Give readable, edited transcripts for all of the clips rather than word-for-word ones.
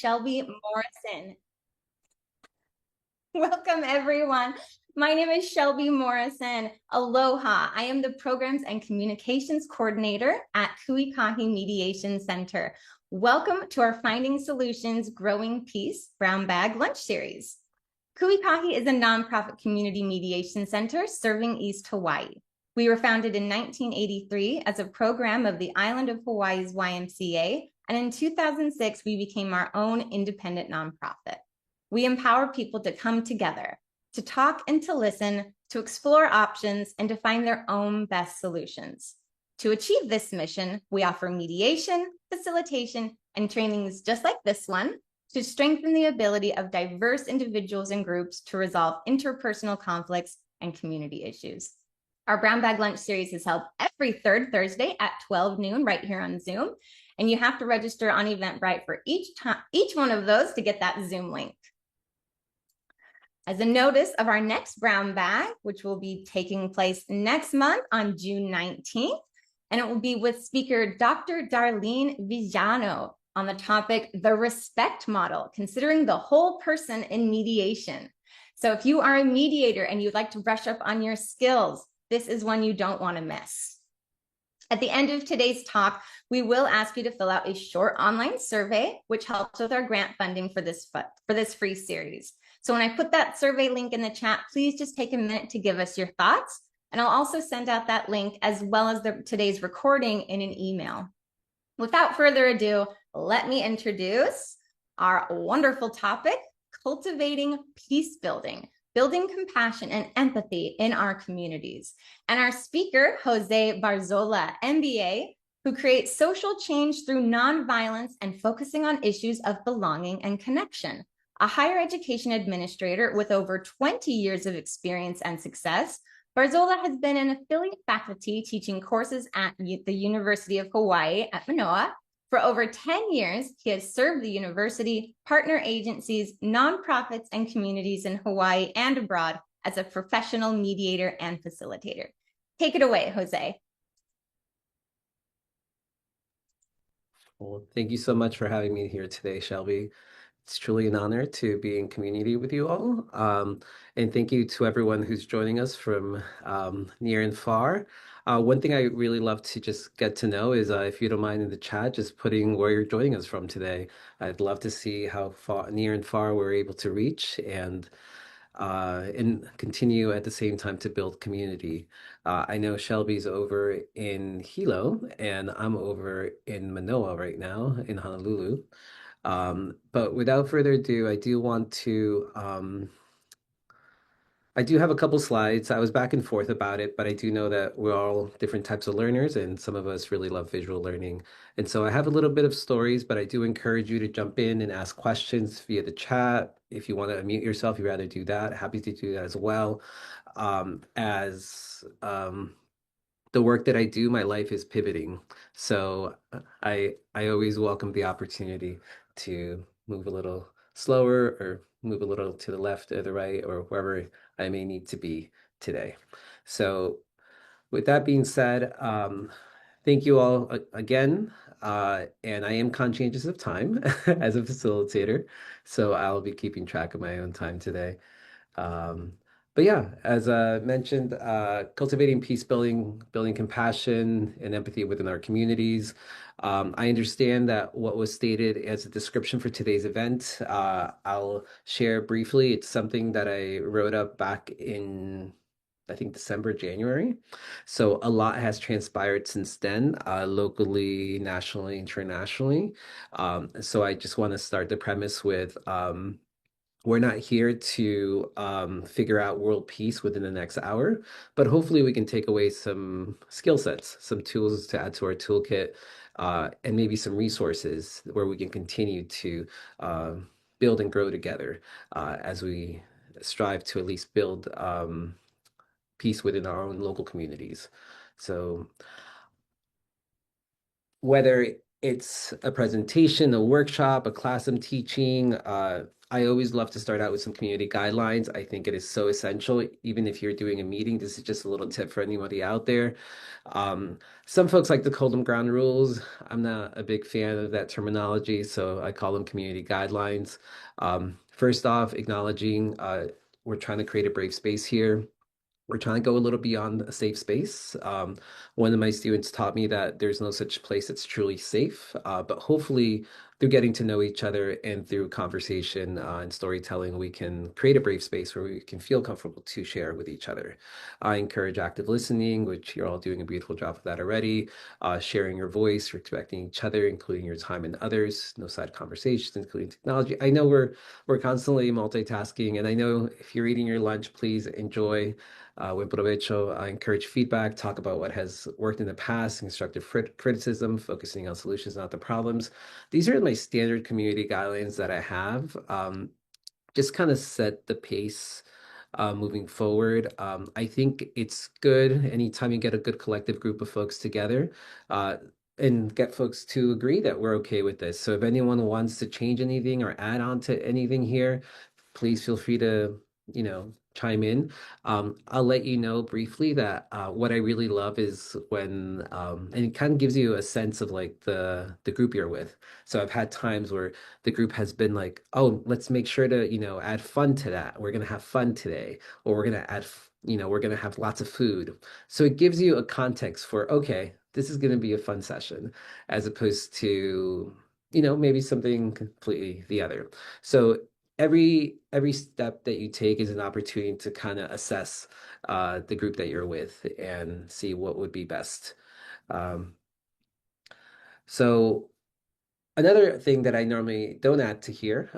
Shelby Morrison. Welcome, everyone. My name is Shelby Morrison. Aloha. I am the Programs and Communications Coordinator at ikahi Mediation Center. Welcome to our Finding Solutions Growing Peace Brown Bag Lunch Series. Ikahi is a nonprofit community mediation center serving East Hawaii. We were founded in 1983 as a program of the island of Hawaii's YMCA, and in 2006, we became our own independent nonprofit. We empower people to come together, to talk and to listen, to explore options, and to find their own best solutions. To achieve this mission, we offer mediation, facilitation, and trainings just like this one to strengthen the ability of diverse individuals and groups to resolve interpersonal conflicts and community issues. Our Brown Bag Lunch series is held every third Thursday at 12 noon right here on Zoom, and you have to register on Eventbrite for each one of those to get that Zoom link. As a notice of our next brown bag, which will be taking place next month on June 19th, and it will be with speaker Dr. Darlene Villano on the topic, the respect model, considering the whole person in mediation. So if you are a mediator and you'd like to brush up on your skills, this is one you don't want to miss. At the end of today's talk, we will ask you to fill out a short online survey, which helps with our grant funding for this free series. So when I put that survey link in the chat, please just take a minute to give us your thoughts. And I'll also send out that link as well as today's recording in an email. Without further ado, let me introduce our wonderful topic, cultivating peace building, building compassion and empathy in our communities. And our speaker, José Barzola, MBA, who creates social change through nonviolence and focusing on issues of belonging and connection. A higher education administrator with over 20 years of experience and success, Barzola has been an affiliate faculty teaching courses at the University of Hawaii at Manoa. For over 10 years, he has served the university, partner agencies, nonprofits, and communities in Hawaii and abroad as a professional mediator and facilitator. Take it away, Jose. Well, thank you so much for having me here today, Shelby. It's truly an honor to be in community with you all. And thank you to everyone who's joining us from near and far. One thing I really love to just get to know is if you don't mind in the chat, just putting where you're joining us from today. I'd love to see how far, near and far we're able to reach and continue at the same time to build community. I know Shelby's over in Hilo and I'm over in Manoa right now in Honolulu. But without further ado, I do have a couple slides. I was back and forth about it, but I do know that we're all different types of learners, and some of us really love visual learning. And so I have a little bit of stories, but I do encourage you to jump in and ask questions via the chat. If you want to unmute yourself, you'd rather do that. Happy to do that as well. As the work that I do, my life is pivoting. So I always welcome the opportunity to move a little slower or move a little to the left or the right or wherever I may need to be today. So with that being said, thank you all again. And I am conscientious of time as a facilitator, so I'll be keeping track of my own time today. But yeah, as mentioned, cultivating peace building, building compassion and empathy within our communities. I understand that what was stated as a description for today's event, I'll share briefly. It's something that I wrote up back in, I think, December, January. So a lot has transpired since then, locally, nationally, internationally. So I just want to start the premise with we're not here to figure out world peace within the next hour, but hopefully we can take away some skill sets, some tools to add to our toolkit, and maybe some resources where we can continue to build and grow together as we strive to at least build peace within our own local communities. So whether it's a presentation, a workshop, a class I'm teaching. I always love to start out with some community guidelines. I think it is so essential, even if you're doing a meeting. This is just a little tip for anybody out there. Um, some folks like to call them ground rules. I'm not a big fan of that terminology, so I call them community guidelines. First off, acknowledging we're trying to create a brave space here. We're trying to go a little beyond a safe space. One of my students taught me that there's no such place that's truly safe, but hopefully through getting to know each other and through conversation and storytelling, we can create a brave space where we can feel comfortable to share with each other. I encourage active listening, which you're all doing a beautiful job of that already. Sharing your voice, respecting each other, including your time and others. No side conversations, including technology. I know we're constantly multitasking, and I know if you're eating your lunch, please enjoy. Buen provecho. I encourage feedback, talk about what has worked in the past, constructive criticism, focusing on solutions, not the problems. These are my standard community guidelines that I have. Just kind of set the pace moving forward. I think it's good anytime you get a good collective group of folks together uh, and get folks to agree that we're okay with this. So if anyone wants to change anything or add on to anything here, please feel free to, chime in. I'll let you know briefly that what I really love is when, and it kind of gives you a sense of like the group you're with. So I've had times where the group has been like, oh, let's make sure to, add fun to that. We're gonna have fun today, or we're gonna we're gonna have lots of food. So it gives you a context for, okay, this is gonna be a fun session, as opposed to, maybe something completely the other. So every step that you take is an opportunity to kind of assess the group that you're with and see what would be best. Um, so another thing that I normally don't add to here,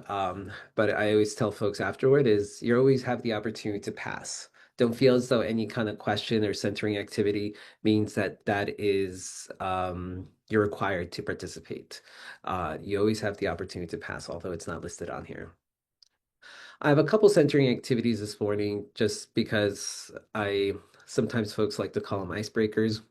but I always tell folks afterward is you always have the opportunity to pass. Don't feel as though any kind of question or centering activity means that is you're required to participate. You always have the opportunity to pass, although it's not listed on here. I have a couple centering activities this morning just because I sometimes folks like to call them icebreakers.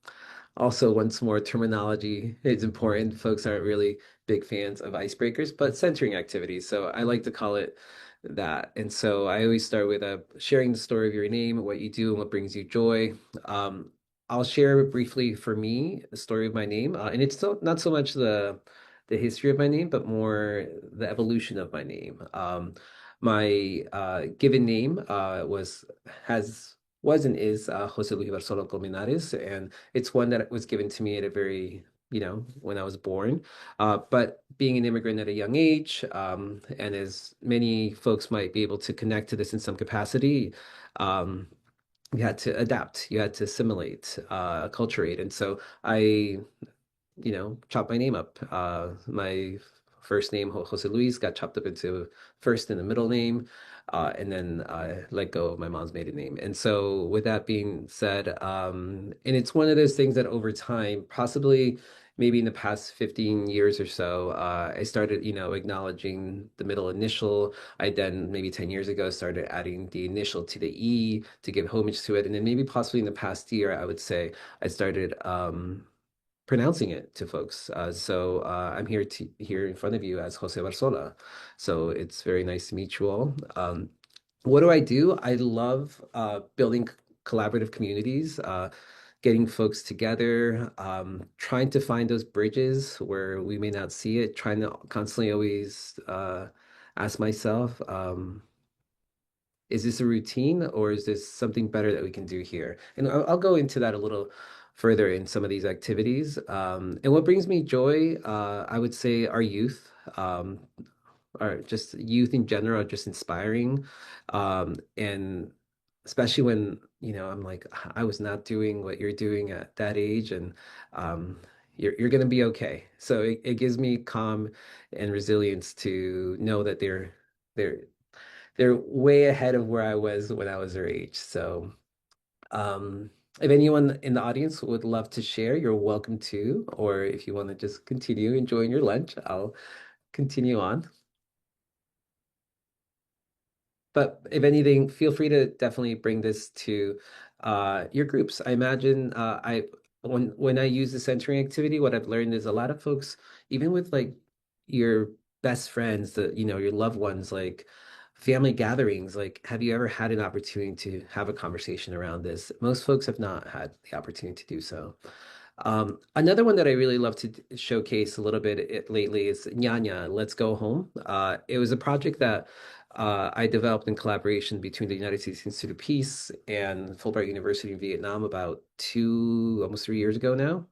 Also, once more, terminology is important. Folks aren't really big fans of icebreakers, but centering activities. So I like to call it that. And so I always start with sharing the story of your name, what you do, and what brings you joy. Um, I'll share briefly for me the story of my name, and it's not so much the history of my name, but more the evolution of my name. My given name was and is José Luis Barzola Colmenares, and it's one that was given to me at a very, when I was born. But being an immigrant at a young age, and as many folks might be able to connect to this in some capacity, um, you had to adapt, you had to assimilate, acculturate. And so I chop my name up. My first name, Jose Luis, got chopped up into first and a middle name, and then I let go of my mom's maiden name. And so, with that being said, and it's one of those things that over time, possibly maybe in the past 15 years or so, I started, acknowledging the middle initial. I then, maybe 10 years ago, started adding the initial to the E to give homage to it. And then maybe possibly in the past year, I would say I started pronouncing it to folks. I'm here in front of you as Jose Barzola. So it's very nice to meet you all. What do? I love building collaborative communities, getting folks together, trying to find those bridges where we may not see it, trying to constantly always ask myself, is this a routine or is this something better that we can do here? And I'll go into that a little further in some of these activities. And what brings me joy, I would say our youth, or just youth in general, are just inspiring. And especially when, I'm like, I was not doing what you're doing at that age, and you're going to be okay. So it gives me calm and resilience to know that they're they're way ahead of where I was when I was their age. So, um, if anyone in the audience would love to share, you're welcome to. Or if you want to just continue enjoying your lunch, I'll continue on. But if anything, feel free to definitely bring this to your groups. I imagine when I use the centering activity, what I've learned is a lot of folks, even with like your best friends, your loved ones, like family gatherings, like have you ever had an opportunity to have a conversation around this? Most folks have not had the opportunity to do so. Another one that I really love to showcase a little bit lately is Nyanya, Let's Go Home. It was a project that I developed in collaboration between the United States Institute of Peace and Fulbright University in Vietnam about almost 3 years ago now.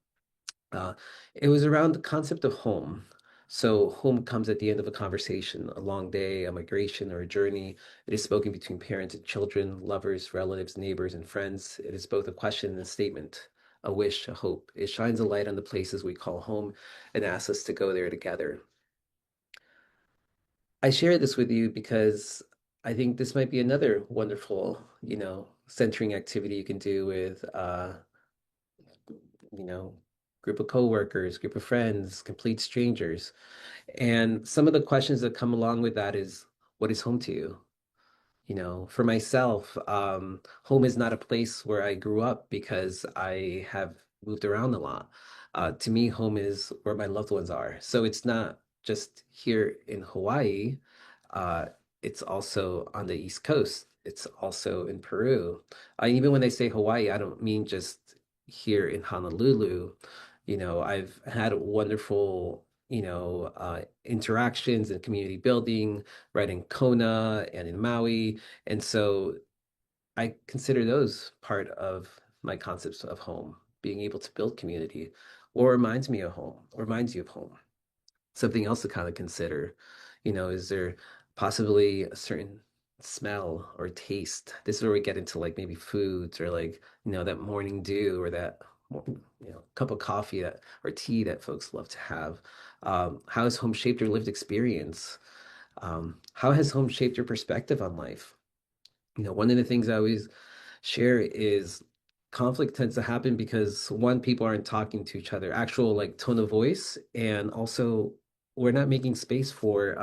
Uh, it was around the concept of home. So, home comes at the end of a conversation, a long day, a migration, or a journey. It is spoken between parents and children, lovers, relatives, neighbors, and friends. It is both a question and a statement, a wish, a hope. It shines a light on the places we call home and asks us to go there together. I share this with you because I think this might be another wonderful, centering activity you can do with you know, group of coworkers, group of friends, complete strangers. And some of the questions that come along with that is, what is home to you? For myself, home is not a place where I grew up because I have moved around a lot. To me, home is where my loved ones are. So it's not just here in Hawaii, uh, it's also on the East Coast. It's also in Peru. Even when I say Hawaii, I don't mean just here in Honolulu. I've had wonderful, interactions and community building right in Kona and in Maui. And so I consider those part of my concepts of home, being able to build community or reminds me of home, or reminds you of home. Something else to kind of consider, is there possibly a certain smell or taste? This is where we get into like maybe foods or like, that morning dew or that cup of coffee or tea that folks love to have. How has home shaped your lived experience? How has home shaped your perspective on life? One of the things I always share is conflict tends to happen because one, people aren't talking to each other, actual like tone of voice, and also we're not making space for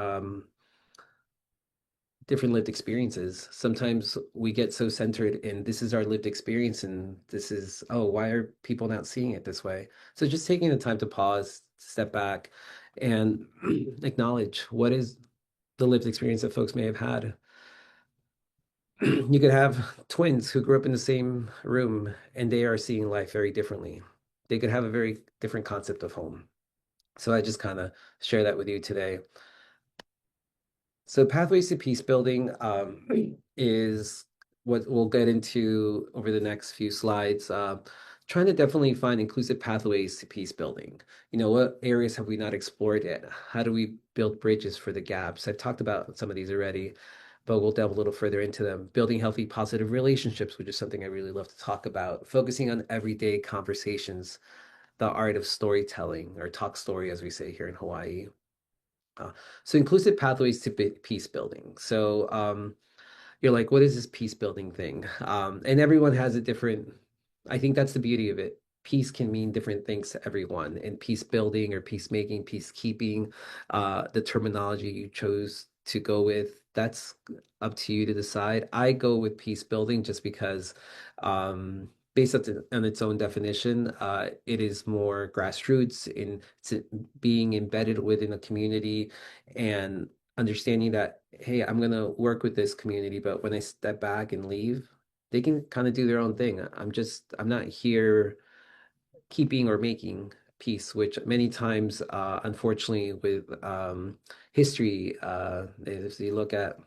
different lived experiences. Sometimes we get so centered in this is our lived experience and this is, oh, why are people not seeing it this way? So just taking the time to pause, step back, and acknowledge what is the lived experience that folks may have had. You could have twins who grew up in the same room and they are seeing life very differently. They could have a very different concept of home. So I just kind of share that with you today. So pathways to peace building is what we'll get into over the next few slides. Trying to definitely find inclusive pathways to peace building. What areas have we not explored yet? How do we build bridges for the gaps? I've talked about some of these already, but we'll delve a little further into them. Building healthy, positive relationships, which is something I really love to talk about. Focusing on everyday conversations, the art of storytelling, or talk story, as we say here in Hawaii. Uh, so inclusive pathways to peace building. So you're like, what is this peace building thing? And everyone has a different, I think that's the beauty of it. Peace can mean different things to everyone, and peace building or peacemaking, peacekeeping, the terminology you chose to go with, that's up to you to decide. I go with peace building just because, based on its own definition, it is more grassroots in being embedded within a community and understanding that, hey, I'm gonna work with this community, but when I step back and leave, they can kind of do their own thing. I'm not here keeping or making peace, which many times, unfortunately, with history, if you look at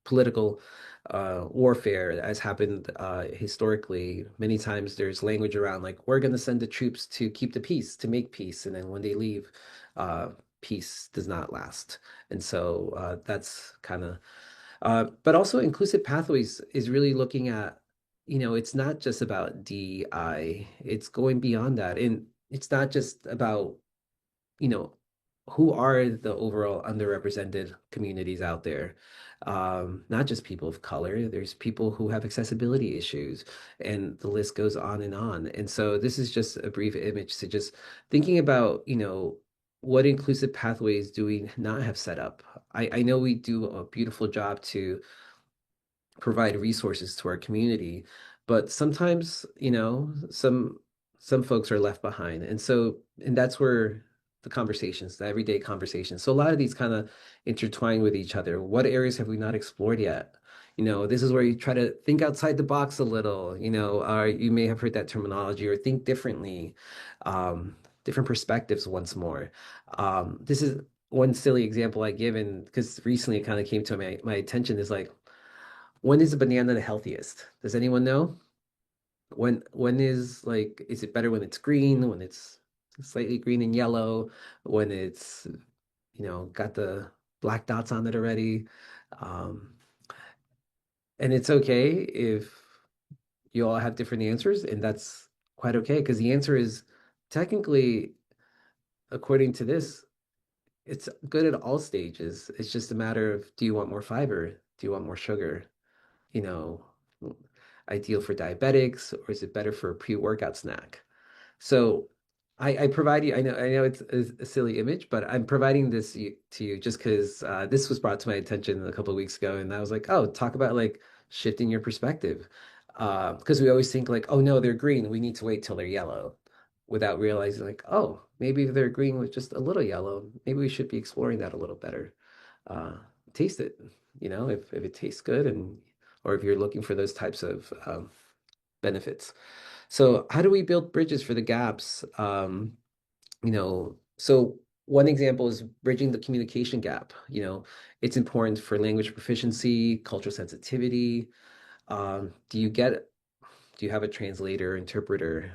political warfare as happened historically. Many times there's language around like, we're going to send the troops to keep the peace, to make peace. And then when they leave, uh, peace does not last. And so that's kind of, but also inclusive pathways is really looking at, it's not just about DI, it's going beyond that. And it's not just about you know, who are the overall underrepresented communities out there? Not just people of color, there's people who have accessibility issues, and the list goes on and on. And so this is just a brief image to just thinking about, what inclusive pathways do we not have set up? I know we do a beautiful job to provide resources to our community, but sometimes, some folks are left behind. And that's where the conversations, the everyday conversations. So a lot of these kind of intertwine with each other. What areas have we not explored yet? This is where you try to think outside the box a little, you may have heard that terminology or think differently, different perspectives once more. This is one silly example I give, and because recently it kind of came to my attention is like, when is a banana the healthiest? Does anyone know? When is it better when it's green, when it's slightly green and yellow, when it's got the black dots on it already? Um, and it's okay if you all have different answers, and that's quite okay because the answer is technically, according to this, it's good at all stages. It's just a matter of, do you want more fiber? Do you want more sugar? You know, Ideal for diabetics, or is it better for a pre-workout snack? So I provide you, I know it's a silly image, but I'm providing this to you just because this was brought to my attention a couple of weeks ago, and I was like, oh, talk about like shifting your perspective. Because we always think like, oh no, they're green, we need to wait till they're yellow, without realizing like, oh, maybe if they're green with just a little yellow, maybe we should be exploring that a little better. Uh, Taste it, if it tastes good, and or if you're looking for those types of benefits. So how do we build bridges for the gaps? So one example is bridging the communication gap. It's important for language proficiency, cultural sensitivity. Do you have a translator, interpreter,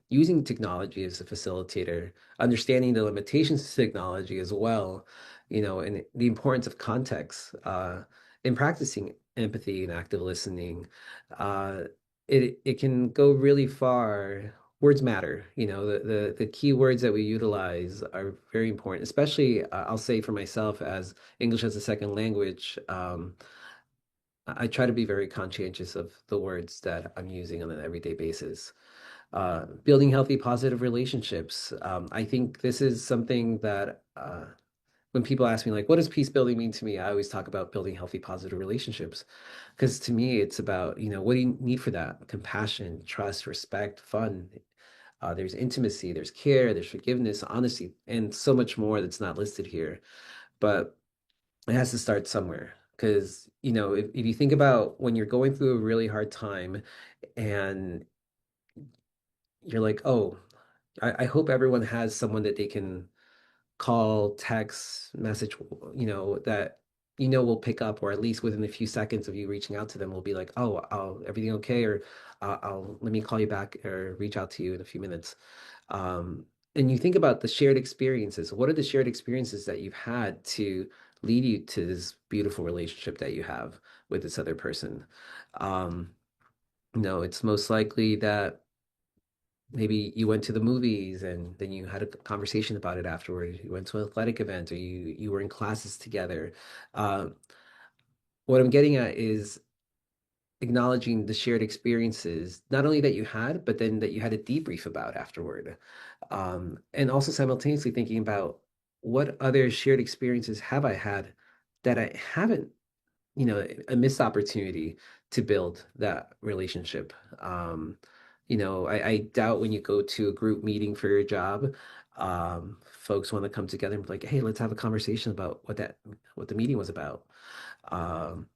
using technology as a facilitator, understanding the limitations of technology as well, and the importance of context, in practicing empathy and active listening. Uh, it can go really far. Words matter. The key words that we utilize are very important, especially I'll say for myself as English as a second language. I try to be very conscientious of the words that I'm using on an everyday basis. Building healthy, positive relationships. I think this is something that when people ask me, like, what does peace building mean to me? I always talk about building healthy, positive relationships. Because to me, it's about, what do you need for that? Compassion, trust, respect, fun. There's intimacy, there's care, there's forgiveness, honesty, and so much more that's not listed here. But it has to start somewhere. Because, if you think about when you're going through a really hard time and you're like, oh, I hope everyone has someone that they can call, text, message, that will pick up, or at least within a few seconds of you reaching out to them will be like, oh, everything okay? Or I'll let me call you back or reach out to you in a few minutes. And you think about the shared experiences. What are the shared experiences that you've had to lead you to this beautiful relationship that you have with this other person? Um, it's most likely that maybe you went to the movies and then you had a conversation about it afterward. You went to an athletic event, or you were in classes together. Uh, what I'm getting at is acknowledging the shared experiences, not only that you had, but then that you had a debrief about afterward. And also simultaneously thinking about, what other shared experiences have I had that I haven't, a missed opportunity to build that relationship. I doubt when you go to a group meeting for your job, folks want to come together and be like, hey, let's have a conversation about what the meeting was about. Um,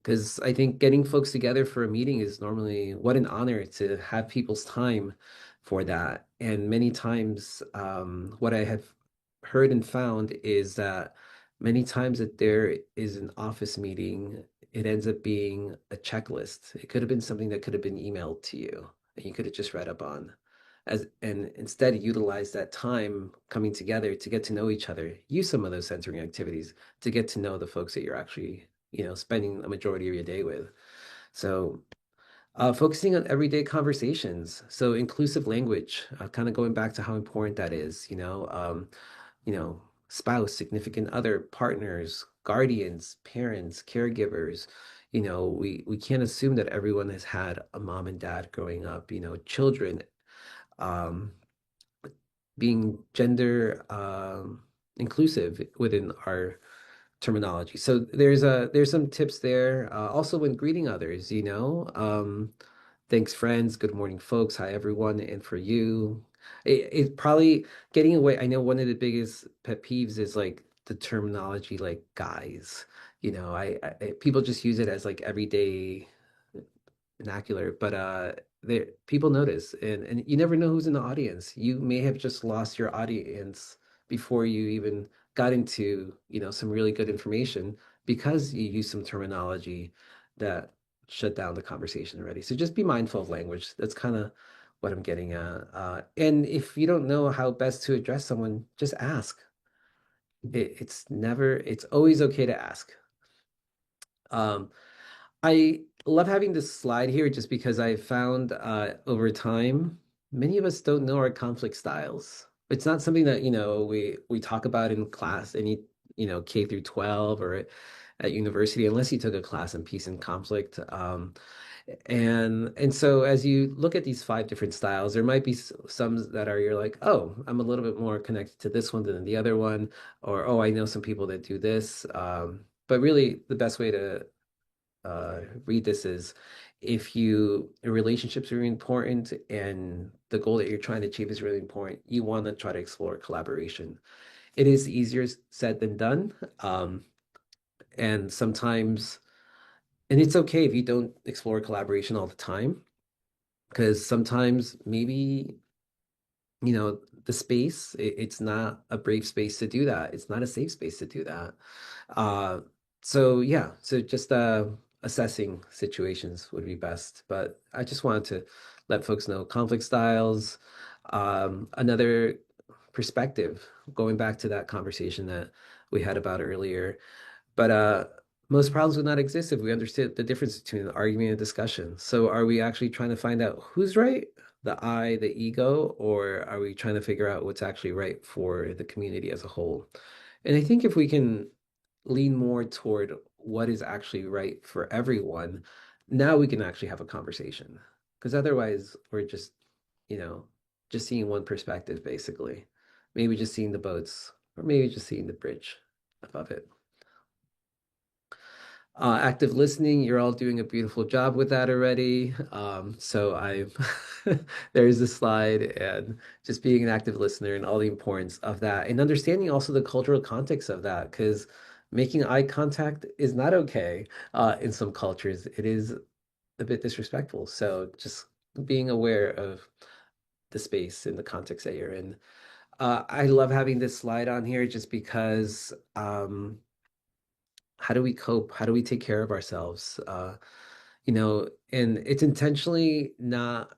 because I think getting folks together for a meeting is normally, what an honor to have people's time for that. And many times, what I have heard and found is that many times that there is an office meeting, it ends up being a checklist. It could have been something that could have been emailed to you and you could have just read up on. And instead utilize that time coming together to get to know each other. Use some of those centering activities to get to know the folks that you're actually spending a majority of your day with. So, focusing on everyday conversations. So, inclusive language, kind of going back to how important that is, spouse, significant other, partners, guardians, parents, caregivers. We can't assume that everyone has had a mom and dad growing up, children, um, being gender inclusive within our terminology. So there's some tips there. Also when greeting others, Thanks, friends. Good morning, folks. Hi, everyone. And for you, it probably getting away. I know one of the biggest pet peeves is like the terminology, like guys. People just use it as like everyday vernacular, but people notice, and you never know who's in the audience. You may have just lost your audience before you even got into, some really good information because you use some terminology that shut down the conversation already. So just be mindful of language. That's kind of what I'm getting at. And if you don't know how best to address someone, just ask. It's always okay to ask. Um, I love having this slide here just because I found over time, many of us don't know our conflict styles. It's not something that, we talk about in class, K through 12 or at university, unless you took a class in peace and conflict. And so as you look at these five different styles, there might be some that are you're like, oh, I'm a little bit more connected to this one than the other one, or oh, I know some people that do this. But really, the best way to read this is if relationships are really important and the goal that you're trying to achieve is really important, you want to try to explore collaboration. It is easier said than done. And sometimes, and it's okay if you don't explore collaboration all the time, because sometimes maybe the space, it's not a brave space to do that. It's not a safe space to do that. uh so yeah, so just assessing situations would be best, but I just wanted to let folks know conflict styles. Another perspective, going back to that conversation that we had about earlier, but most problems would not exist if we understood the difference between an argument and discussion. So are we actually trying to find out who's right, the I, the ego, or are we trying to figure out what's actually right for the community as a whole? And I think if we can lean more toward what is actually right for everyone, now we can actually have a conversation. Because otherwise, we're you know, just seeing one perspective, basically. Maybe just seeing the boats, or maybe just seeing the bridge above it. Active listening, you're all doing a beautiful job with that already. So I, there's a slide, and just being an active listener and all the importance of that, and understanding also the cultural context of that, because making eye contact is not okay. In some cultures, it is a bit disrespectful. So just being aware of the space and the context that you're in. I love having this slide on here just because how do we cope? How do we take care of ourselves? And it's intentionally not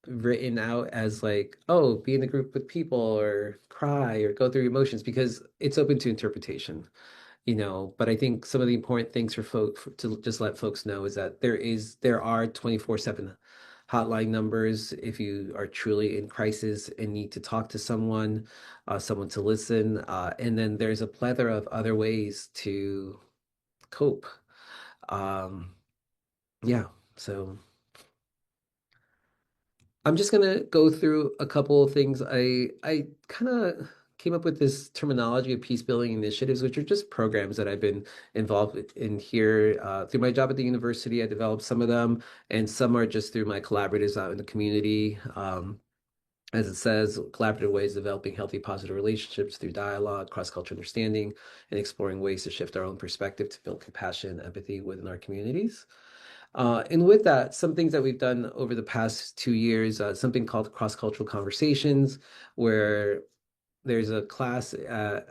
written out as like, oh, be in a group with people or cry or go through emotions, because it's open to interpretation. But I think some of the important things for to just let folks know is that there are 24/7 hotline numbers if you are truly in crisis and need to talk to someone, someone to listen, and then there's a plethora of other ways to cope. Um, yeah, so I'm just gonna go through a couple of things. I kind of came up with this terminology of peace building initiatives, which are just programs that I've been involved in here through my job at the university. I developed some of them, and some are just through my collaborators out in the community. As it says, collaborative ways of developing healthy, positive relationships through dialogue, cross-cultural understanding, and exploring ways to shift our own perspective to build compassion and empathy within our communities. And with that, some things that we've done over the past 2 years, something called cross-cultural conversations, where there's a class at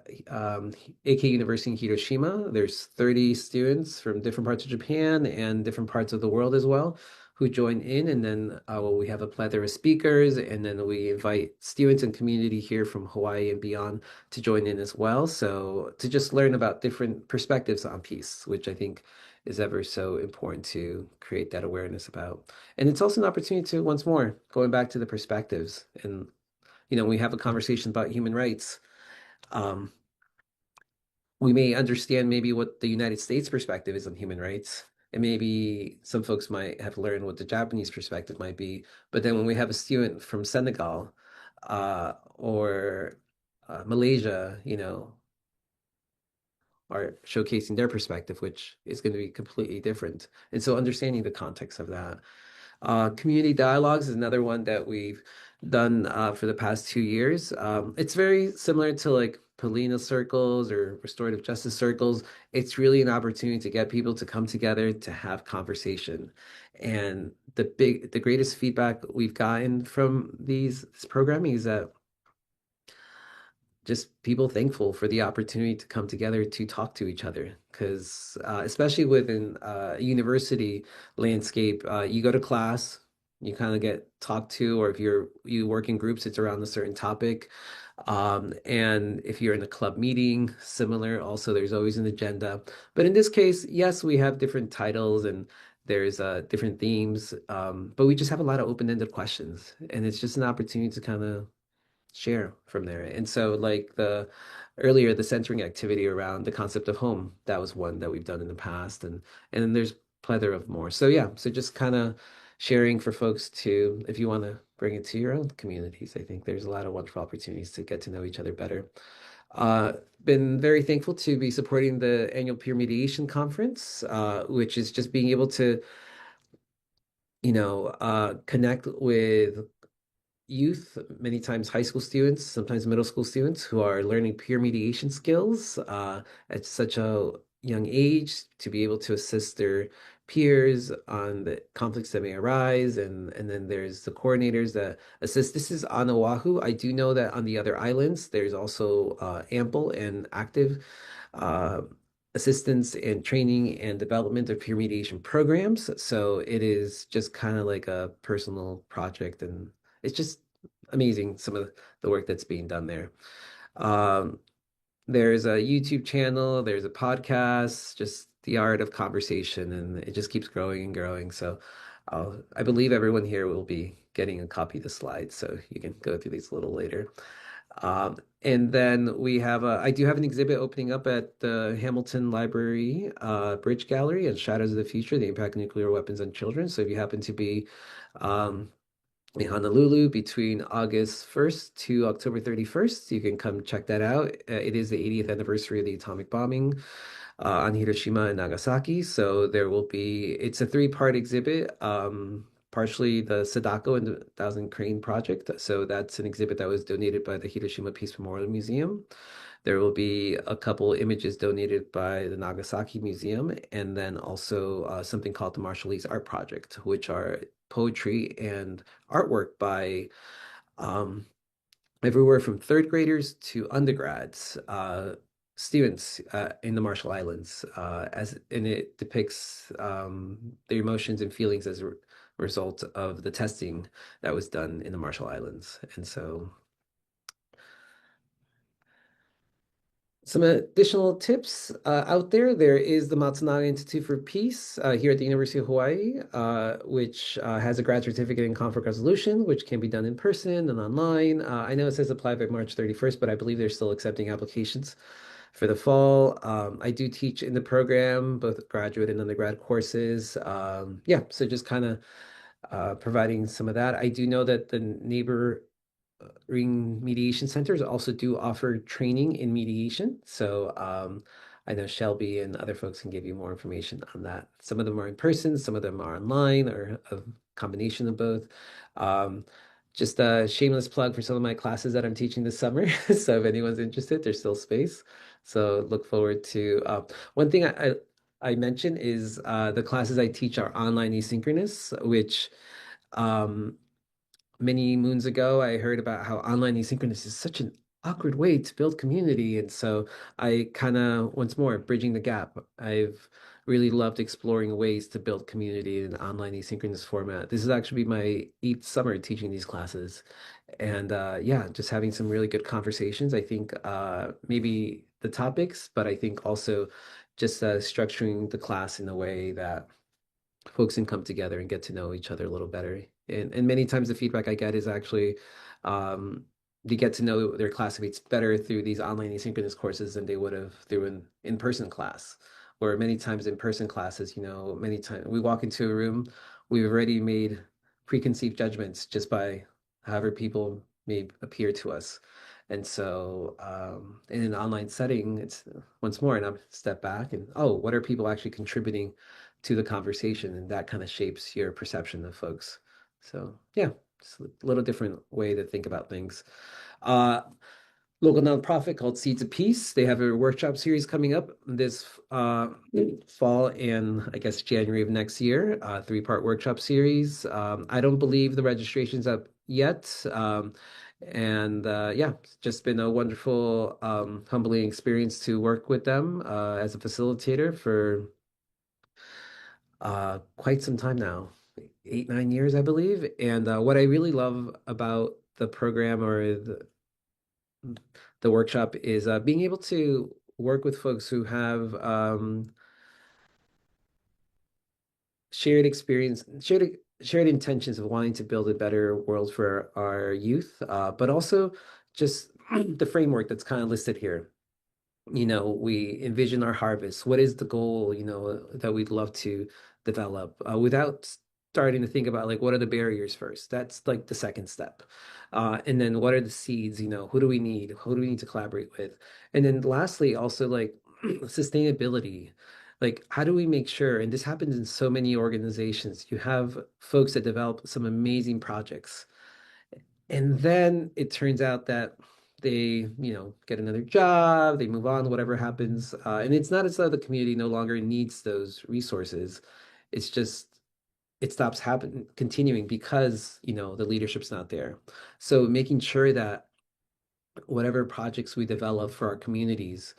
AK University in Hiroshima. There's 30 students from different parts of Japan and different parts of the world as well who join in. And then we have a plethora of speakers, and then we invite students and community here from Hawaii and beyond to join in as well. So to just learn about different perspectives on peace, which I think is ever so important to create that awareness about. And it's also an opportunity to, once more, going back to the perspectives. And we have a conversation about human rights. Um, we may understand maybe what the United States perspective is on human rights, and maybe some folks might have learned what the Japanese perspective might be. But then when we have a student from Senegal or Malaysia, are showcasing their perspective, which is going to be completely different. And so understanding the context of that. Community dialogues is another one that we've done for the past 2 years. It's very similar to like Polina circles or restorative justice circles. It's really an opportunity to get people to come together to have conversation. And the greatest feedback we've gotten from this programming is that just people thankful for the opportunity to come together to talk to each other. Because especially within a university landscape, you go to class, you kind of get talked to, or if you work in groups, it's around a certain topic. And if you're in a club meeting, similar, also there's always an agenda. But in this case, yes, we have different titles and there's different themes, but we just have a lot of open-ended questions, and it's just an opportunity to kind of share from there. And so like the centering activity around the concept of home, that was one that we've done in the past. And then there's plethora of more. So yeah, so just kind of sharing for folks to, if you want to bring it to your own communities, I think there's a lot of wonderful opportunities to get to know each other better. Uh, been very thankful to be supporting the annual peer mediation conference, which is just being able to, connect with youth, many times high school students, sometimes middle school students who are learning peer mediation skills at such a young age to be able to assist their peers on the conflicts that may arise. And then there's the coordinators that assist. This is on Oahu. I do know that on the other islands, there's also ample and active uh, assistance and training and development of peer mediation programs. So it is just kind of like a personal project, and it's just amazing some of the work that's being done there. Um, there's a YouTube channel, there's a podcast, just the art of conversation, and it just keeps growing and growing. So I believe everyone here will be getting a copy of the slides, so you can go through these a little later. And then I do have an exhibit opening up at the Hamilton Library Bridge Gallery and Shadows of the Future, the Impact of Nuclear Weapons on Children. So if you happen to be um, in Honolulu between August 1st to October 31st, you can come check that out. It is the 80th anniversary of the atomic bombing on Hiroshima and Nagasaki. So it's a three-part exhibit, partially the Sadako and the Thousand Crane Project. So that's an exhibit that was donated by the Hiroshima Peace Memorial Museum. There will be a couple images donated by the Nagasaki Museum, and then also something called the Marshallese Art Project, which are poetry and artwork by um, everywhere from third graders to undergrads, students in the Marshall Islands, and it depicts their emotions and feelings as a result of the testing that was done in the Marshall Islands. And so some additional tips out there. There is the Matsunaga Institute for Peace here at the University of Hawaii, which has a grad certificate in conflict resolution, which can be done in person and online. I know it says apply by March 31st, but I believe they're still accepting applications for the fall. I do teach in the program, both graduate and undergrad courses. Yeah, so just kind of providing some of that. I do know that the neighboring mediation centers also do offer training in mediation. So I know Shelby and other folks can give you more information on that. Some of them are in person, some of them are online, or a combination of both. Um, just a shameless plug for some of my classes that I'm teaching this summer. So if anyone's interested, there's still space. So look forward to one thing I mentioned is the classes I teach are online asynchronous, which um, many moons ago, I heard about how online asynchronous is such an awkward way to build community. And so I kind of, once more, bridging the gap. I've really loved exploring ways to build community in an online asynchronous format. This is actually my 8th summer teaching these classes. And yeah, just having some really good conversations. I think maybe the topics, but I think also just structuring the class in a way that folks can come together and get to know each other a little better. And many times the feedback I get is actually they get to know their classmates better through these online asynchronous courses than they would have through an in-person class. Where many times in-person classes, many times we walk into a room, we've already made preconceived judgments just by however people may appear to us. And so in an online setting, it's once more, and I'm step back and, oh, what are people actually contributing to the conversation? And that kind of shapes your perception of folks. So yeah, it's a little different way to think about things. Uh, Local nonprofit called Seeds of Peace. They have a workshop series coming up this fall and I guess January of next year, three-part workshop series. I don't believe the registration's up yet. And yeah, it's just been a wonderful, humbling experience to work with them as a facilitator for quite some time now, 8, 9 years, I believe. And what I really love about the program or the workshop is being able to work with folks who have shared experience, shared intentions of wanting to build a better world for our youth, but also just the framework that's kind of listed here. We envision our harvest. What is the goal, that we'd love to develop without starting to think about like what are the barriers first? That's like the second step. And then what are the seeds, who do we need? Who do we need to collaborate with? And then lastly, also like sustainability. Like, how do we make sure, and this happens in so many organizations, you have folks that develop some amazing projects and then it turns out that they, get another job, they move on, whatever happens. And it's not as though the community no longer needs those resources. It's just it stops continuing because, the leadership's not there. So making sure that whatever projects we develop for our communities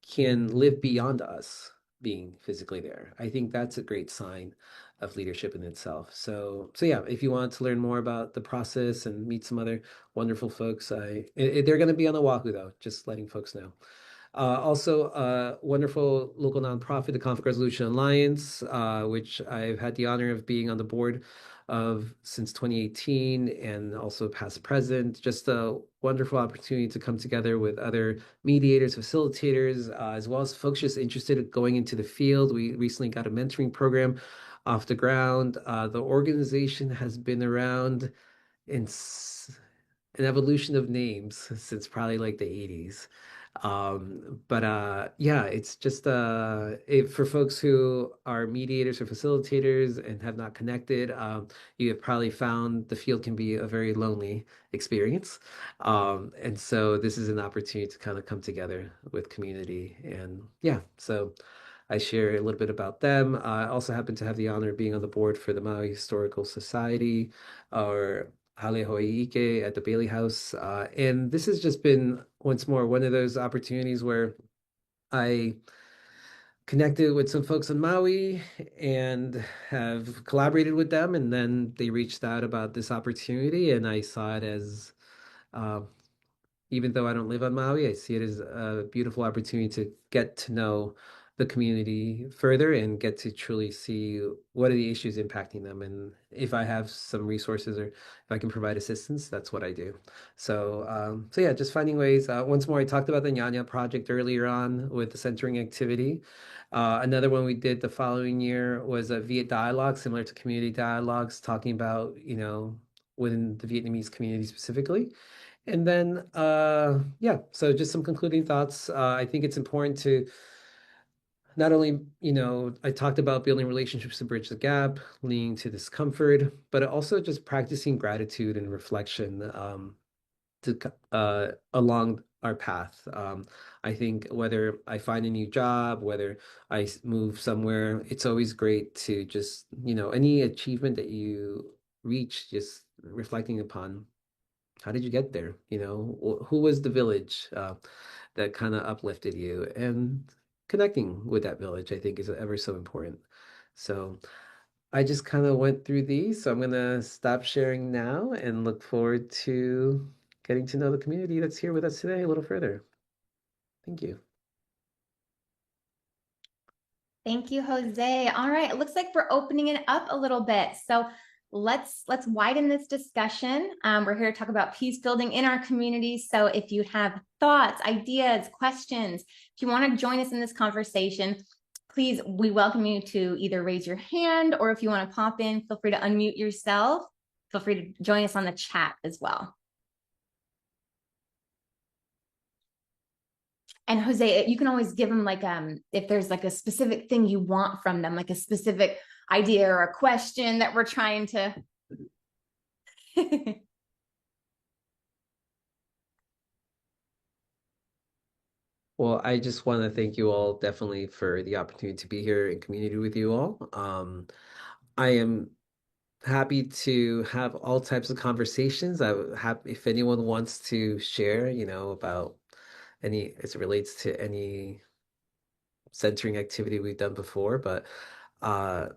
can live beyond us being physically there. I think that's a great sign of leadership in itself. So yeah, if you want to learn more about the process and meet some other wonderful folks, they're going to be on Oahu though, just letting folks know. Also, wonderful local nonprofit, the Conflict Resolution Alliance, which I've had the honor of being on the board of since 2018 and also past present. Just a wonderful opportunity to come together with other mediators, facilitators, as well as folks just interested in going into the field. We recently got a mentoring program off the ground. The organization has been around in an evolution of names since probably like the 80s. But yeah, it's just for folks who are mediators or facilitators and have not connected, you have probably found the field can be a very lonely experience. And so this is an opportunity to kind of come together with community. And yeah, so I share a little bit about them. I also happen to have the honor of being on the board for the Maui Historical Society, or Hale Ike at the Bailey House. And this has just been, once more, one of those opportunities where I connected with some folks in Maui and have collaborated with them. And then they reached out about this opportunity, and I saw it as uh, even though I don't live on Maui, I see it as a beautiful opportunity to get to know the community further and get to truly see what are the issues impacting them. And if I have some resources or if I can provide assistance, that's what I do. So yeah, just finding ways. Once more, I talked about the Nyanya project earlier on with the centering activity. Another one we did the following year was a Viet dialogue, similar to community dialogues, talking about, within the Vietnamese community specifically. And then, yeah, so just some concluding thoughts. I think it's important to not only, I talked about building relationships to bridge the gap, leading to discomfort, but also just practicing gratitude and reflection along our path. I think whether I find a new job, whether move somewhere, it's always great to just, any achievement that you reach, just reflecting upon how did you get there? Who was the village that kind of uplifted you? And connecting with that village, I think, is ever so important. So I just kind of went through these. So I'm going to stop sharing now and look forward to getting to know the community that's here with us today a little further. Thank you. Thank you, Jose. All right, it looks like we're opening it up a little bit. So let's widen this discussion. We're here to talk about peace building in our community. So if you have thoughts, ideas, questions, if you want to join us in this conversation, please, we welcome you to either raise your hand, or if you want to pop in, feel free to unmute yourself. Feel free to join us on the chat as well. And Jose, you can always give them like if there's like a specific thing you want from them, like a specific idea or a question that we're trying to. Well, I just want to thank you all definitely for the opportunity to be here in community with you all. I am happy to have all types of conversations. I would have, if anyone wants to share, about any, as it relates to any centering activity we've done before, but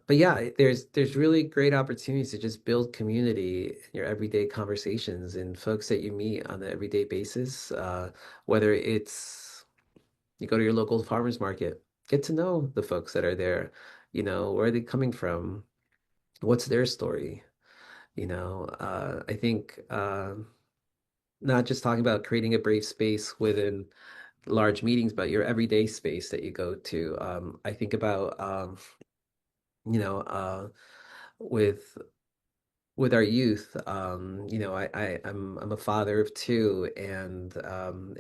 yeah, there's really great opportunities to just build community in your everyday conversations and folks that you meet on an everyday basis, whether it's you go to your local farmers market, get to know the folks that are there, where are they coming from? What's their story? I think not just talking about creating a brave space within large meetings, but your everyday space that you go to. I think about you know, with our youth, I'm a father of two, and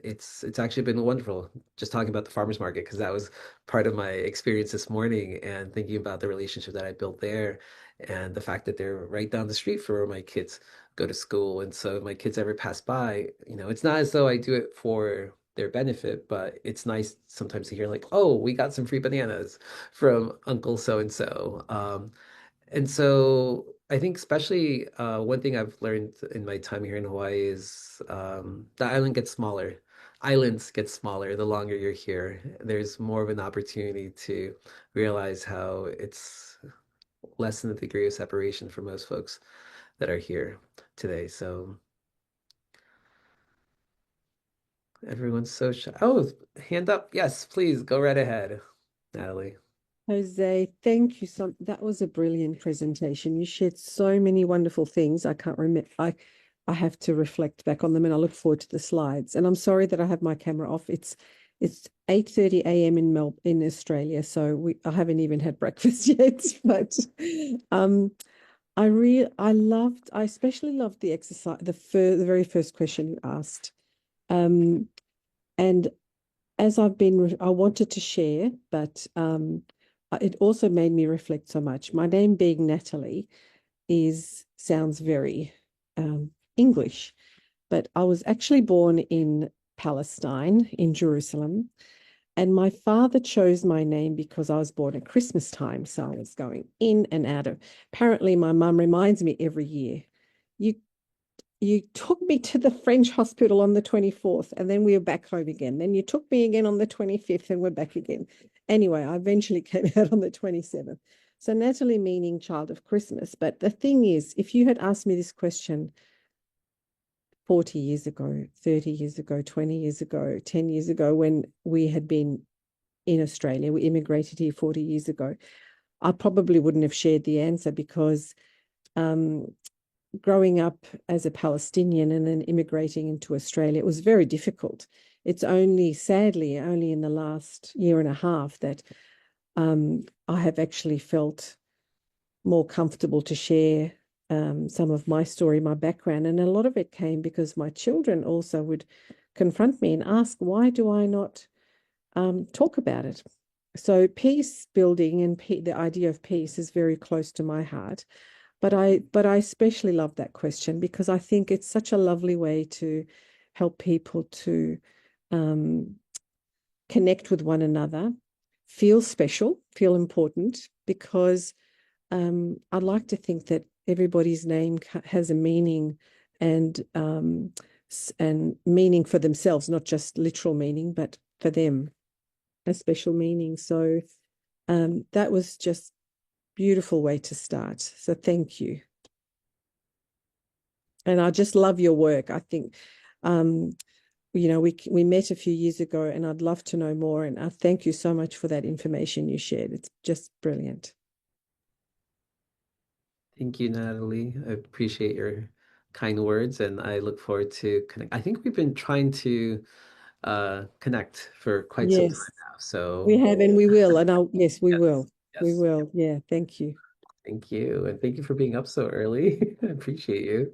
it's actually been wonderful just talking about the farmers market because that was part of my experience this morning and thinking about the relationship that I built there and the fact that they're right down the street from where my kids go to school. And so if my kids ever pass by, it's not as though I do it for their benefit, but it's nice sometimes to hear like, oh, we got some free bananas from Uncle so and so. And so I think especially one thing I've learned in my time here in Hawaii is the island gets smaller. Islands get smaller the longer you're here. There's more of an opportunity to realize how it's less than a degree of separation for most folks that are here today. So everyone's so shy. Oh, hand up. Yes, please go right ahead, Natalie. Jose, thank you so. That was a brilliant presentation. You shared so many wonderful things. I can't remember. I have to reflect back on them, and I look forward to the slides. And I'm sorry that I have my camera off. It's 8:30 a.m. in Australia, so I haven't even had breakfast yet. But um, I especially loved the exercise, the very first question you asked. And as I wanted to share, but it also made me reflect so much. My name being Natalie sounds very English, but I was actually born in Palestine, in Jerusalem, and my father chose my name because I was born at Christmas time, so I was going in and out of. Apparently, my mum reminds me every year, you you took me to the French hospital on the 24th, and then we were back home again. Then you took me again on the 25th, and we're back again. Anyway, I eventually came out on the 27th. So Natalie meaning child of Christmas. But the thing is, if you had asked me this question 40 years ago, 30 years ago, 20 years ago, 10 years ago, when we had been in Australia, we immigrated here 40 years ago, I probably wouldn't have shared the answer because growing up as a Palestinian and then immigrating into Australia, it was very difficult. It's sadly, only in the last year and a half that I have actually felt more comfortable to share some of my story, my background. And a lot of it came because my children also would confront me and ask, why do I not talk about it? So peace building and the idea of peace is very close to my heart. But I especially love that question because I think it's such a lovely way to help people to connect with one another, feel special, feel important, because I'd like to think that everybody's name has a meaning and meaning for themselves, not just literal meaning, but for them, a special meaning. So that was just beautiful way to start. So thank you. And I just love your work. I think, we met a few years ago and I'd love to know more. And I thank you so much for that information you shared. It's just brilliant. Thank you, Natalie. I appreciate your kind words and I look forward to connect. I think we've been trying to connect for quite some time Yes, now. we So have and we will. And yes, we yes, will. We yes. will. Yeah, thank you. Thank you. And thank you for being up so early. I appreciate you.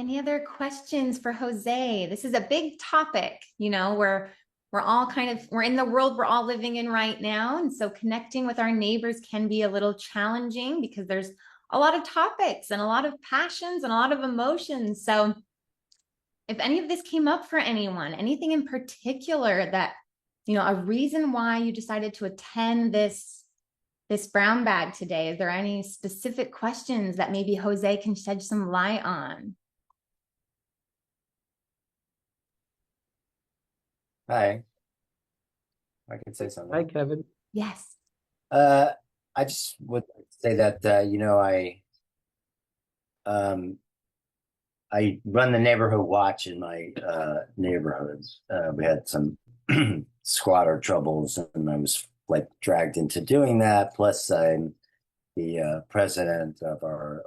Any other questions for Jose? This is a big topic, we're all we're in the world we're all living in right now. And so connecting with our neighbors can be a little challenging because there's a lot of topics and a lot of passions and a lot of emotions. So if any of this came up for anyone, anything in particular that, a reason why you decided to attend this brown bag today, is there any specific questions that maybe Jose can shed some light on? Hi, I can say something. Hi, Kevin. Yes. I just would say that I run the neighborhood watch in my neighborhoods. We had some squatter troubles, and I was like dragged into doing that. Plus, I'm the president of our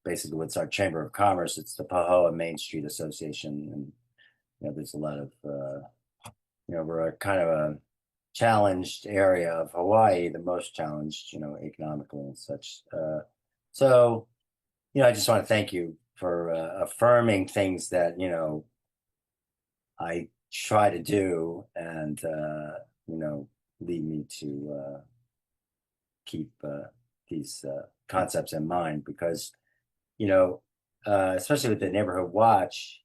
basically what's our Chamber of Commerce. It's the Pahoa Main Street Association, and there's a lot of we're a kind of a challenged area of Hawaii, the most challenged, economically and such. So, I just want to thank you for affirming things that, I try to do and, lead me to keep these concepts in mind because, especially with the neighborhood watch,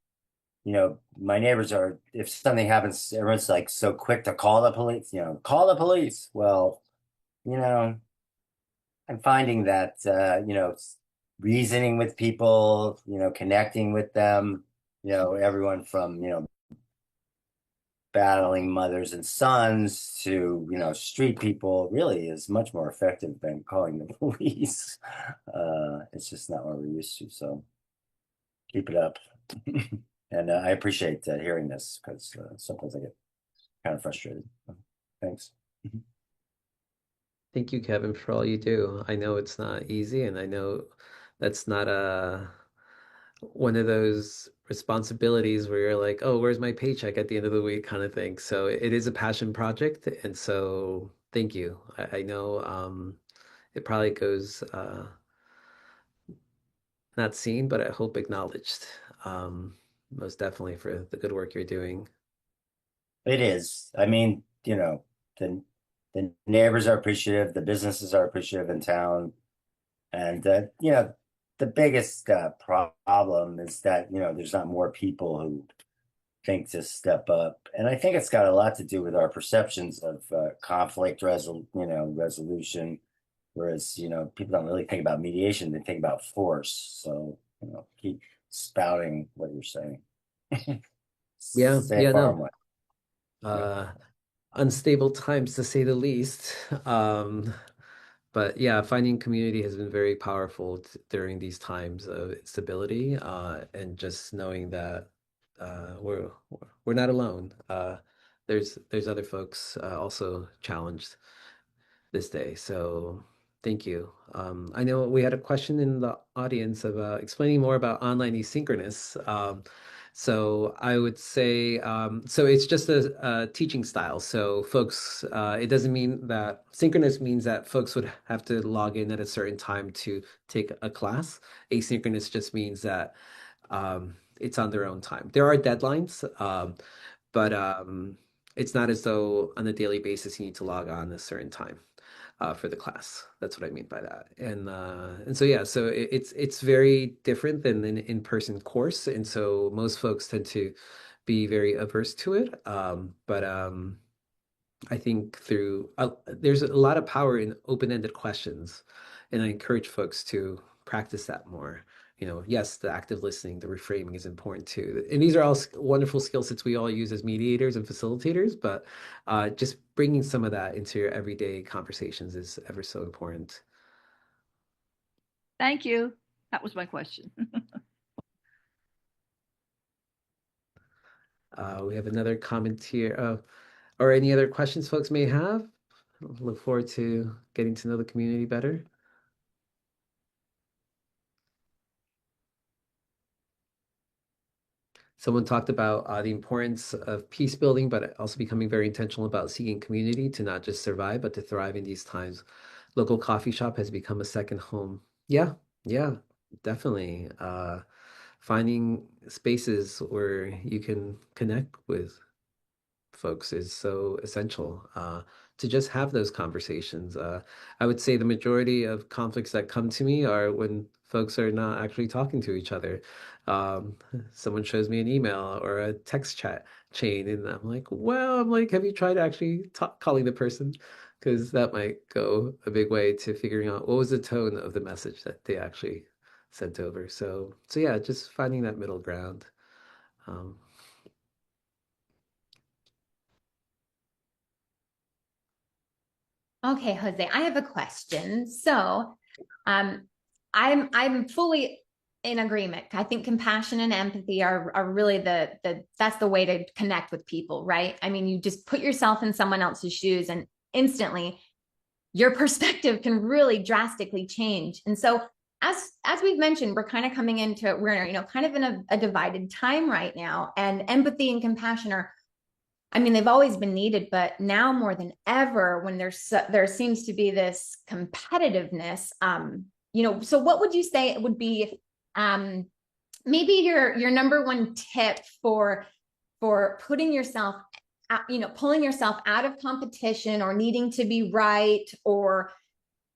my neighbors are, if something happens, everyone's like so quick to call the police, call the police. Well, I'm finding that, reasoning with people, connecting with them, everyone from, battling mothers and sons to, street people really is much more effective than calling the police. It's just not what we're used to. So keep it up. And I appreciate hearing this because sometimes I get kind of frustrated. Thanks. Thank you, Kevin, for all you do. I know it's not easy, and I know that's not one of those responsibilities where you're like, oh, where's my paycheck at the end of the week kind of thing. So it is a passion project, and so thank you. I know it probably goes not seen, but I hope acknowledged. Most definitely for the good work you're doing. It is. I mean, the neighbors are appreciative, the businesses are appreciative in town, and the biggest problem is that there's not more people who think to step up, and I think it's got a lot to do with our perceptions of resolution, whereas people don't really think about mediation; they think about force. So keep spouting what you're saying. Yeah, Say yeah, it no. farm way. Unstable times to say the least. But yeah, finding community has been very powerful during these times of instability, and just knowing that we're not alone. There's other folks also challenged this day. So thank you. I know we had a question in the audience about explaining more about online asynchronous. So I would say, so it's just a teaching style. So folks, it doesn't mean that synchronous means that folks would have to log in at a certain time to take a class. Asynchronous just means that it's on their own time. There are deadlines, but it's not as though on a daily basis you need to log on a certain time for the class. That's what I mean by that. And so yeah, so it's very different than an in-person course, and so most folks tend to be very averse to it. But I think there's a lot of power in open-ended questions, and I encourage folks to practice that more. Yes, the active listening, the reframing is important too. And these are all wonderful skill sets we all use as mediators and facilitators, but just bringing some of that into your everyday conversations is ever so important. Thank you. That was my question. We have another comment here. Or any other questions folks may have? Look forward to getting to know the community better. Someone talked about the importance of peace building, but also becoming very intentional about seeking community to not just survive, but to thrive in these times. Local coffee shop has become a second home. Yeah, yeah. definitely. Finding spaces where you can connect with folks is so essential, to just have those conversations. I would say the majority of conflicts that come to me are when folks are not actually talking to each other. Um, Someone shows me an email or a text chat chain, and I'm like, well, I'm like, have you tried actually calling the person? Because that might go a big way to figuring out what was the tone of the message that they actually sent over. So yeah, just finding that middle ground. Um, Okay, Jose, I have a question. So, I'm fully in agreement. I think compassion and empathy are really that's the way to connect with people, right? I mean, you just put yourself in someone else's shoes and instantly your perspective can really drastically change. And so as we've mentioned, we're kind of coming into we're kind of in a divided time right now, and empathy and compassion are, I mean, they've always been needed, but now more than ever, when there seems to be this competitiveness, so what would you say would be, um, maybe your number one tip for putting yourself, pulling yourself out of competition or needing to be right or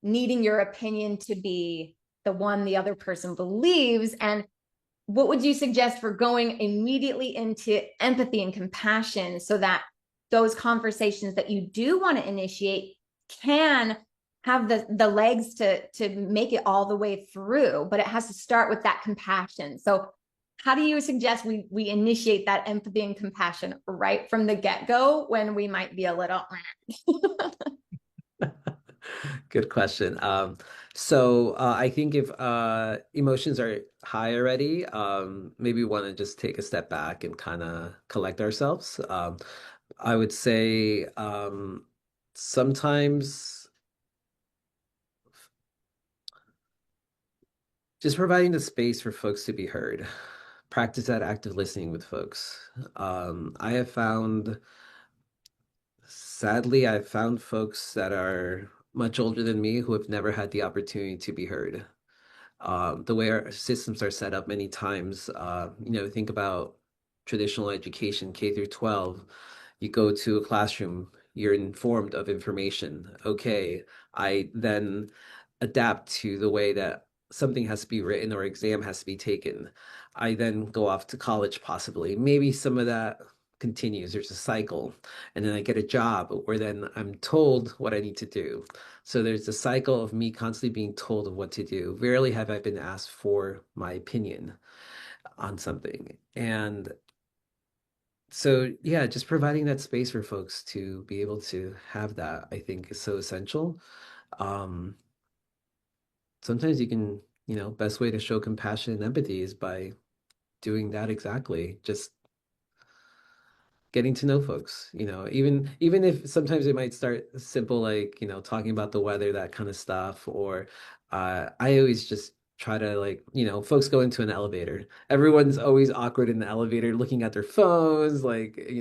needing your opinion to be the one the other person believes, and what would you suggest for going immediately into empathy and compassion so that those conversations that you do want to initiate can have the legs to make it all the way through, but it has to start with that compassion. So how do you suggest we initiate that empathy and compassion right from the get-go when we might be a little Good question. I think if emotions are high already, maybe we want to just take a step back and kind of collect ourselves. I would say sometimes just providing the space for folks to be heard. Practice that active listening with folks. I have found, sadly, I've found folks that are much older than me who have never had the opportunity to be heard. The way our systems are set up many times, think about traditional education, K through 12. You go to a classroom, you're informed of information. Okay, I then adapt to the way that something has to be written or exam has to be taken. I then go off to college, possibly. Maybe some of that continues. There's a cycle. And then I get a job where then I'm told what I need to do. So there's a cycle of me constantly being told of what to do. Rarely have I been asked for my opinion on something. And so, yeah, just providing that space for folks to be able to have that, I think, is so essential. Um, Sometimes you can, best way to show compassion and empathy is by doing that exactly. Just getting to know folks, even if sometimes it might start simple, like, talking about the weather, that kind of stuff. Or I always just try to, like, folks go into an elevator. Everyone's always awkward in the elevator looking at their phones, like,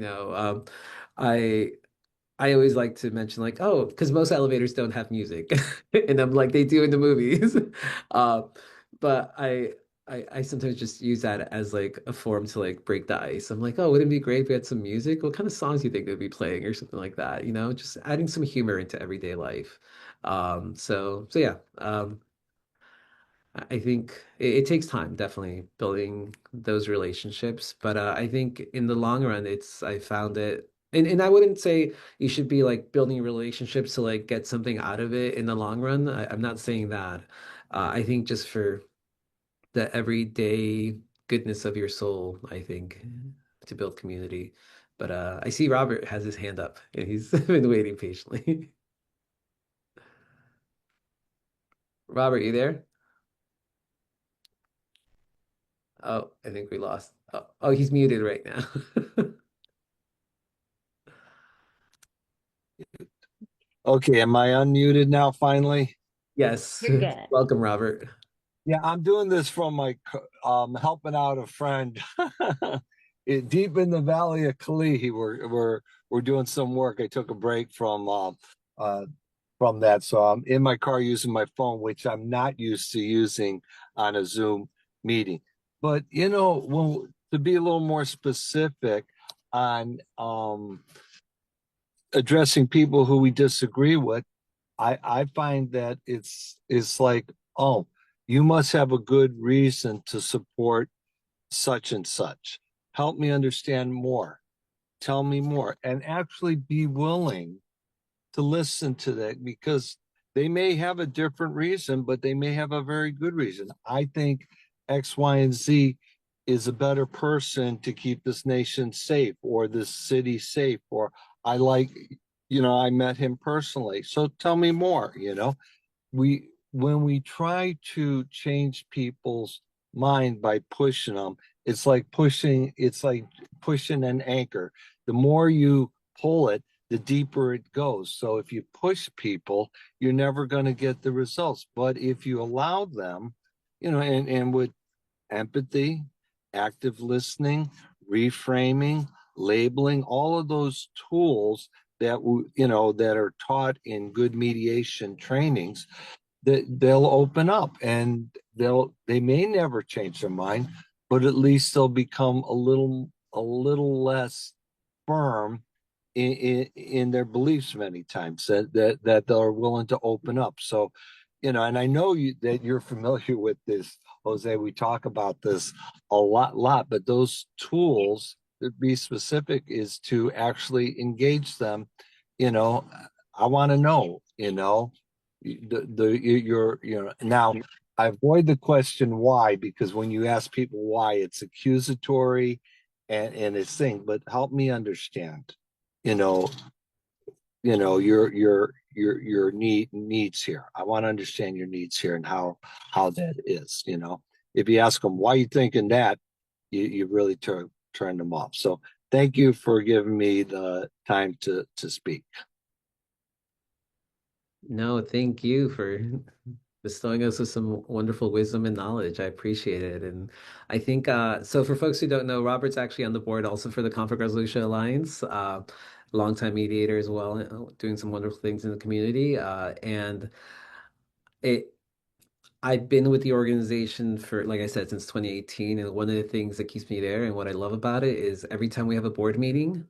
I I always like to mention, like, oh, because most elevators don't have music, and I'm like, they do in the movies. Uh, but I sometimes just use that as like a form to like break the ice. I'm like, oh, wouldn't it be great if we had some music? What kind of songs do you think they'd be playing or something like that? Just adding some humor into everyday life. So yeah. I think it takes time, definitely building those relationships. But I think in the long run, I found it, and I wouldn't say you should be like building relationships to like get something out of it in the long run. I'm not saying that. I think just for the everyday goodness of your soul, I think, to build community. But I see Robert has his hand up, and he's been waiting patiently. Robert, you there? Oh, I think we lost. Oh, he's muted right now. Okay, am I unmuted now finally? Yes. you're good. Welcome, Robert. Yeah, I'm doing this from my helping out a friend deep in the valley of Kalihi. We're doing some work. I took a break from from that. So I'm in my car using my phone, which I'm not used to using on a Zoom meeting. But well, to be a little more specific on addressing people who we disagree with, I find that it's like, oh, you must have a good reason to support such and such. Help me understand more. Tell me more, and actually be willing to listen to that, because they may have a different reason, but they may have a very good reason. I think X, Y, and Z is a better person to keep this nation safe or this city safe, or I like, I met him personally. So tell me more, when we try to change people's mind by pushing them, it's like pushing an anchor. The more you pull it, the deeper it goes. So if you push people, you're never going to get the results. But if you allow them, and with empathy, active listening, reframing, labeling, all of those tools that are taught in good mediation trainings, that they'll open up, and they may never change their mind, but at least they'll become a little less firm in their beliefs many times, that they're willing to open up. So, and I know that you're familiar with this, Jose. We talk about this a lot, but those tools, to be specific, is to actually engage them. I want to know, now I avoid the question why, because when you ask people why, it's accusatory and it's thing, but help me understand, you know, your needs here. I want to understand your needs here and how that is, If you ask them why you thinking that, you really turn them off. So thank you for giving me the time to speak. No, thank you for bestowing us with some wonderful wisdom and knowledge. I appreciate it. And I think, so for folks who don't know, Robert's actually on the board also for the Conflict Resolution Alliance, longtime mediator as well, doing some wonderful things in the community. And it, I've been with the organization for, like I said, since 2018. And one of the things that keeps me there and what I love about it is every time we have a board meeting,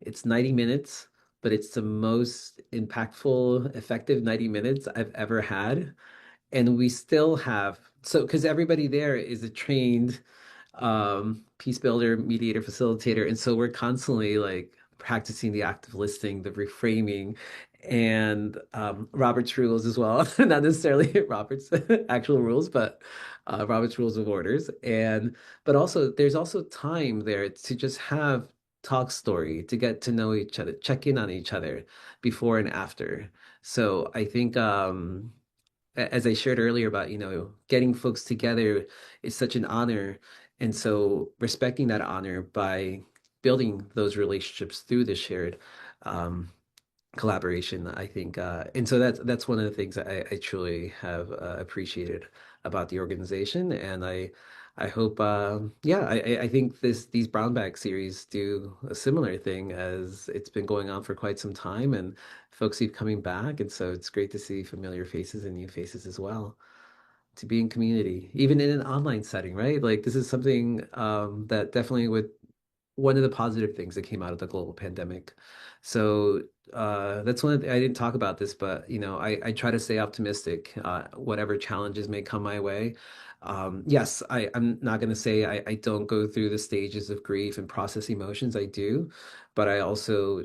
it's 90 minutes, but it's the most impactful, effective 90 minutes I've ever had. And we still have, so because everybody there is a trained peace builder, mediator, facilitator. And so we're constantly like practicing the active listening, the reframing, and Robert's rules as well. Not necessarily Robert's actual rules, but Robert's rules of orders. And but also there's also time there to just have talk story, to get to know each other, check in on each other before and after. So I think as I shared earlier about, getting folks together is such an honor. And so respecting that honor by building those relationships through the shared collaboration, I think. And so that's one of the things I truly have appreciated about the organization. And I hope, yeah, I think these brown bag series do a similar thing, as it's been going on for quite some time, and folks keep coming back. And so it's great to see familiar faces and new faces as well, to be in community, even in an online setting, right? Like this is something that definitely would one of the positive things that came out of the global pandemic. So that's one of I didn't talk about this, but I try to stay optimistic, whatever challenges may come my way. Yes, I'm not going to say I don't go through the stages of grief and process emotions. I do, but I also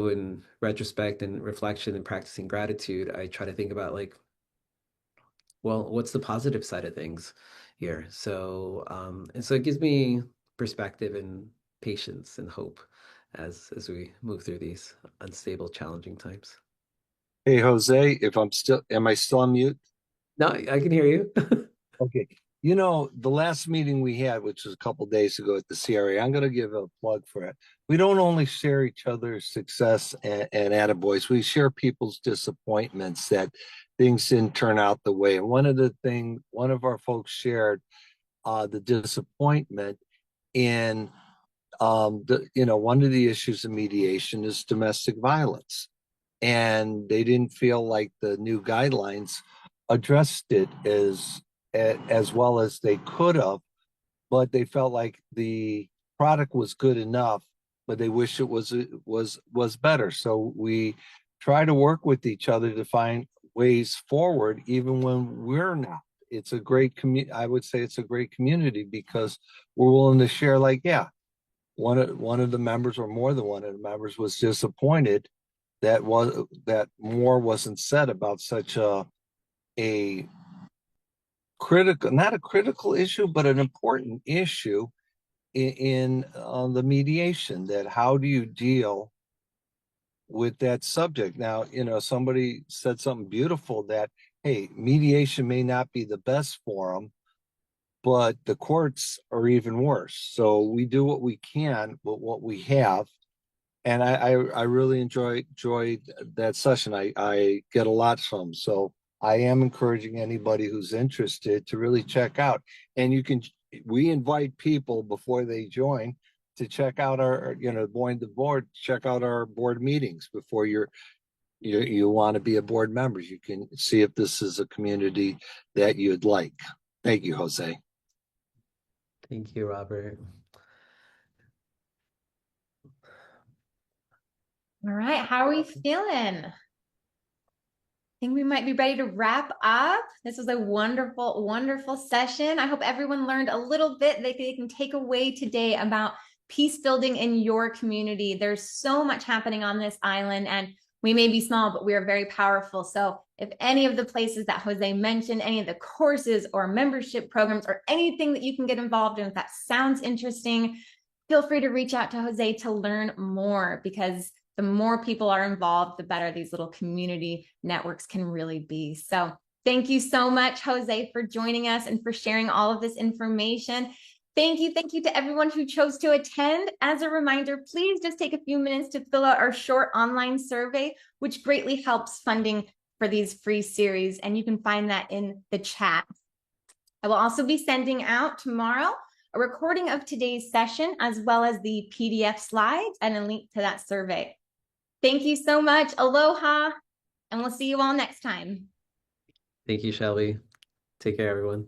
in retrospect and reflection and practicing gratitude, I try to think about like, well, what's the positive side of things here? So, and so it gives me perspective and patience and hope as we move through these unstable, challenging times. Hey, Jose, am I still on mute? No, I can hear you. Okay. The last meeting we had, which was a couple days ago at the CRA, I'm going to give a plug for it. We don't only share each other's success and attaboys, we share people's disappointments that things didn't turn out the way. And one of our folks shared the disappointment in one of the issues of mediation is domestic violence. and they didn't feel like the new guidelines addressed it as well as they could have, but they felt like the product was good enough, but they wish it was better. So we try to work with each other to find ways forward, even when we're not. It's a great community. I would say it's a great community because we're willing to share. Like, yeah, one of the members, or more than one of the members, was disappointed that more wasn't said about such a critical, not a critical issue, but an important issue in the mediation. That how do you deal with that subject? Now, somebody said something beautiful, that, hey, mediation may not be the best forum, but the courts are even worse. So we do what we can with what we have. And I really enjoyed that session. I get a lot from. So I am encouraging anybody who's interested to really check out. And we invite people before they join to check out join the board, check out our board meetings before you want to be a board member. You can see if this is a community that you'd like. Thank you, Jose. Thank you, Robert. All right, how are we feeling? I think we might be ready to wrap up. This was a wonderful, wonderful session. I hope everyone learned a little bit they can take away today about peace building in your community. There's so much happening on this island, and we may be small, but we are very powerful. So if any of the places that Jose mentioned, any of the courses or membership programs or anything that you can get involved in, if that sounds interesting, feel free to reach out to Jose to learn more, because the more people are involved, the better these little community networks can really be. So thank you so much, Jose, for joining us and for sharing all of this information. Thank you to everyone who chose to attend. As a reminder, please just take a few minutes to fill out our short online survey, which greatly helps funding for these free series. And you can find that in the chat. I will also be sending out tomorrow a recording of today's session, as well as the PDF slides and a link to that survey. Thank you so much. Aloha, and we'll see you all next time. Thank you, Shelby. Take care, everyone.